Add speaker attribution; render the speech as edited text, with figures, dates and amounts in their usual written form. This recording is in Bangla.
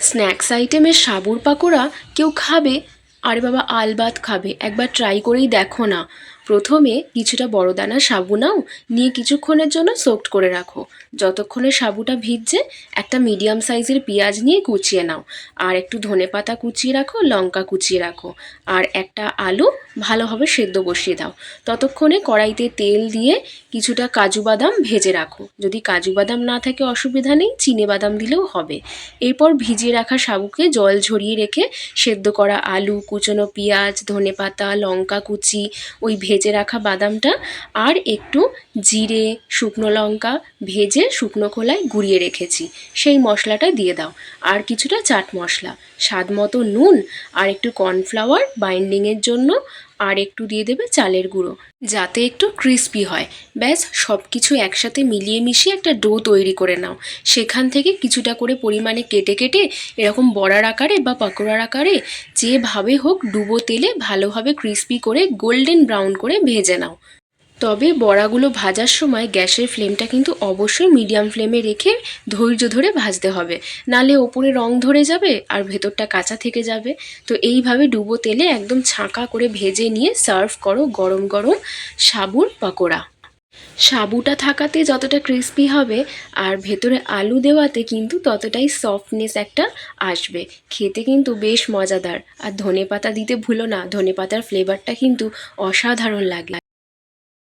Speaker 1: স্ন্যাক্স আইটেমের সাবুর পাকোড়া কেউ খাবে? আরে বাবা, আলবাত খাবে। একবার ট্রাই করেই দেখো না। প্রথমে কিছুটা বড় দানার সাবু নাও, নিয়ে কিছুক্ষণের জন্য সোকড করে রাখো। যতক্ষণে সাবুটা ভিজছে, একটা মিডিয়াম সাইজের পেঁয়াজ নিয়ে কুচিয়ে নাও। আর একটু ধনেপাতা কুচিয়ে রাখো, লঙ্কা কুচিয়ে রাখো। আর একটা আলু ভালোভাবে সেদ্ধ বসিয়ে দাও। ততক্ষণে কড়াইতে তেল দিয়ে কিছুটা কাজু বাদাম ভেজে রাখো। যদি কাজু বাদাম না থাকে অসুবিধা নেই, চিনে বাদাম দিলেও হবে। এরপর ভিজিয়ে রাখা সাবুকে জল ঝরিয়ে রেখে সেদ্ধ করা আলু, কুচনো পেঁয়াজ, ধনেপাতা, লঙ্কা কুচি, ওই ভেজে রাখা বাদামটা আর একটু জিরে, শুকনো লঙ্কা ভেজে শুকনো খোলায় গুঁড়িয়ে রেখেছি, সেই মশলাটা দিয়ে দাও। আর কিছুটা চাট মশলা, স্বাদ মতো নুন, আর একটু কর্নফ্লাওয়ার বাইন্ডিংয়ের জন্য, আর একটু দিয়ে দেবে চালের গুঁড়ো, যাতে একটু ক্রিস্পি হয়। ব্যাস, সব কিছু একসাথে মিলিয়ে মিশিয়ে একটা ডো তৈরি করে নাও। সেখান থেকে কিছুটা করে পরিমাণে কেটে কেটে এরকম বড়ার আকারে বা পাকোড়ার আকারে যেভাবে হোক ডুবো তেলে ভালোভাবে ক্রিস্পি করে গোল্ডেন ব্রাউন করে ভেজে নাও। তবে বড়াগুলো ভাজার সময় গ্যাসের ফ্লেমটা কিন্তু অবশ্যই মিডিয়াম ফ্লেমে রেখে ধৈর্য ধরে ভাজতে হবে, নালে ওপরে রং ধরে যাবে আর ভেতরটা কাঁচা থেকে যাবে। তো এইভাবে ডুবো তেলে একদম ছাঁকা করে ভেজে নিয়ে সার্ভ করো গরম গরম সাবুর পাকোড়া। সাবুটা থাকাতে যতটা ক্রিস্পি হবে, আর ভেতরে আলু দেওয়াতে কিন্তু ততটাই সফটনেস একটা আসবে। খেতে কিন্তু বেশ মজাদার। আর ধনেপাতা দিতে ভুলো না, ধনেপাতার ফ্লেভারটা কিন্তু অসাধারণ লাগে।